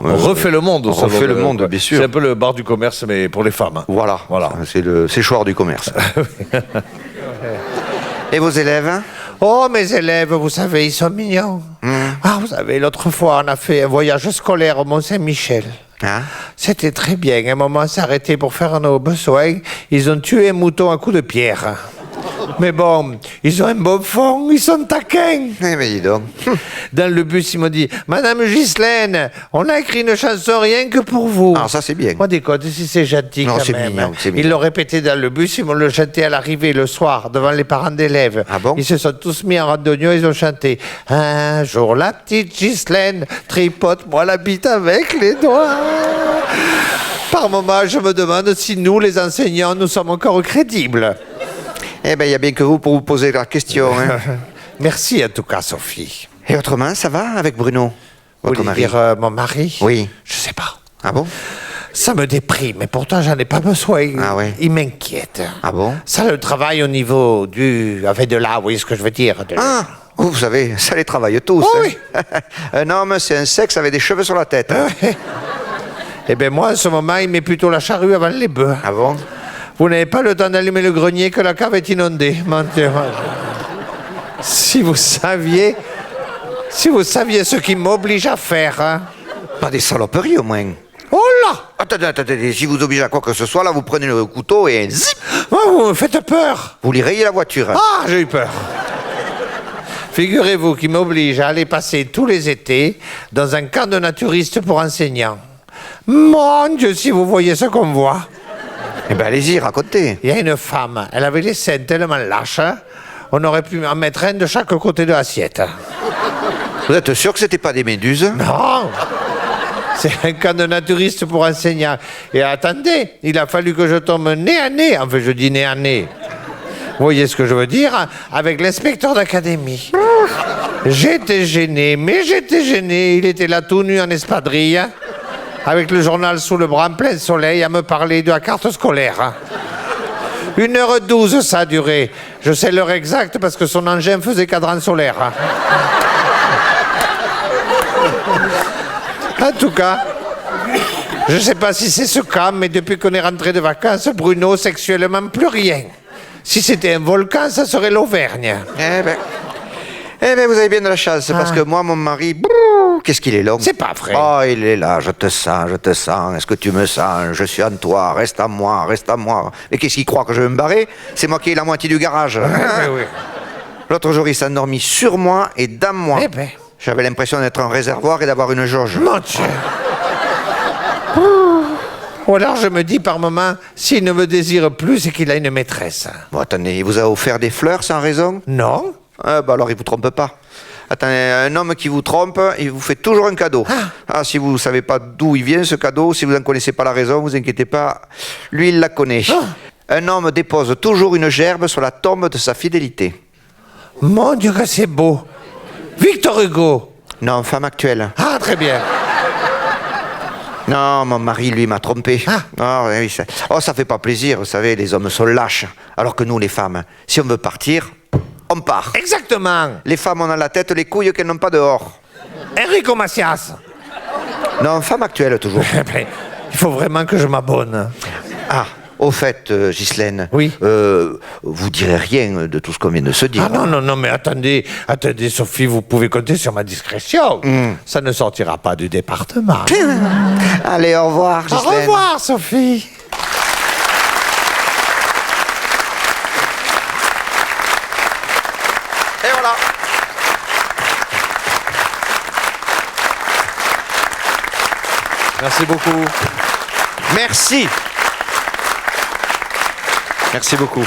On refait le monde. On refait le monde, bien sûr. C'est un peu le bar du commerce, mais pour les femmes. Voilà. C'est le séchoir du commerce. Et vos élèves? Oh, mes élèves, vous savez, ils sont mignons. Ah, vous savez, l'autre fois, on a fait un voyage scolaire au Mont-Saint-Michel. Hein? C'était très bien. À un moment, on s'est arrêté pour faire nos besoins. Ils ont tué un mouton à coups de pierre. Mais bon, ils ont un bon fond, ils sont taquins. Eh ben dis donc. Dans le bus, ils m'ont dit « Madame Ghislaine, on a écrit une chanson rien que pour vous. » Ah, ça c'est bien. Moi, déconne, si c'est gentil Non, quand c'est même. mignon, c'est mignon. Ils l'ont répété dans le bus, ils m'ont le chanté à l'arrivée le soir, devant les parents d'élèves. Ah bon? Ils se sont tous mis en randonnion, ils ont chanté « Un jour, la petite Ghislaine tripote-moi la bite avec les doigts. » Par moments, je me demande si nous, les enseignants, nous sommes encore crédibles. Eh ben il y a bien que vous pour vous poser la question. Hein. Merci en tout cas, Sophie. Et autrement, ça va avec Bruno? Vous Votre voulez mari? dire mon mari? Oui. Je sais pas. Ah bon? Ça me déprime, mais pourtant j'en ai pas besoin. Ah ouais. Il m'inquiète. Ah bon? Ça, le travail au niveau du... Avec de là, vous voyez ce que je veux dire? Ah, vous savez, ça les travaille tous. Oh hein. oui. Un homme, c'est un sexe avec des cheveux sur la tête. Eh bien moi, en ce moment, il met plutôt la charrue avant les bœufs. Ah bon? Vous n'avez pas le temps d'allumer le grenier que la cave est inondée. Mentez. Si vous saviez ce qui m'oblige à faire, hein. Pas des saloperies au moins. Oh là! Attendez, si vous obligez à quoi que ce soit, là, vous prenez le couteau et zip, Oh, vous me faites peur. vous lui rayez la voiture. Ah, j'ai eu peur. Figurez-vous qu'il m'oblige à aller passer tous les étés dans un camp de naturistes pour enseignants. Mon Dieu, si vous voyez ce qu'on voit. Eh ben allez-y, racontez. Il y a une femme, elle avait les seins tellement lâches, hein, on aurait pu en mettre un de chaque côté de l'assiette. Vous êtes sûr que c'était pas des méduses? Non! C'est un camp de naturistes pour enseignants. Et attendez, il a fallu que je tombe nez à nez, enfin je dis nez à nez. Vous voyez ce que je veux dire? Avec l'inspecteur d'académie. J'étais gêné, il était là tout nu en espadrille, avec le journal sous le bras en plein soleil à me parler de la carte scolaire. 1h12 ça a duré. Je sais l'heure exacte parce que son engin faisait cadran solaire. En tout cas, je ne sais pas si c'est ce cas, mais depuis qu'on est rentré de vacances, Bruno, sexuellement, plus rien. Si c'était un volcan, ça serait l'Auvergne. Eh ben, vous avez bien de la chance, parce que moi, mon mari, qu'est-ce qu'il est long. C'est pas vrai. Oh, il est là, je te sens, est-ce que tu me sens? Je suis en toi, reste à moi. Mais qu'est-ce qu'il croit, que je vais me barrer? C'est moi qui ai la moitié du garage. Oui. L'autre jour, il s'est endormi sur moi et dans moi. Eh ben. J'avais l'impression d'être un réservoir et d'avoir une jauge. Mon Dieu. Ou alors je me dis par moment, s'il ne me désire plus, c'est qu'il a une maîtresse. Bon, attendez, il vous a offert des fleurs sans raison? Non? Ah, bah alors il vous trompe pas. Attendez, un homme qui vous trompe, il vous fait toujours un cadeau. Ah, si vous savez pas d'où il vient ce cadeau, si vous n'en connaissez pas la raison, vous inquiétez pas, lui il la connaît. Un homme dépose toujours une gerbe sur la tombe de sa fidélité. Mon Dieu que c'est beau. Victor Hugo. Non, femme actuelle. Ah, très bien. Non, mon mari, lui, m'a trompé. Ah, oui, ça fait pas plaisir, vous savez, les hommes sont lâches. Alors que nous, les femmes, si on veut partir, on part. Exactement. Les femmes ont dans la tête les couilles qu'elles n'ont pas dehors. Enrico Macias. Non, femme actuelle, toujours. Eh ben, il faut vraiment que je m'abonne. Ah, au fait, Ghislaine, oui. Vous direz rien de tout ce qu'on vient de se dire. Ah non, mais attendez, Sophie, vous pouvez compter sur ma discrétion. Ça ne sortira pas du département. Allez, au revoir, Ghislaine. Au revoir, Sophie. Et voilà. Merci beaucoup. Merci. Merci beaucoup.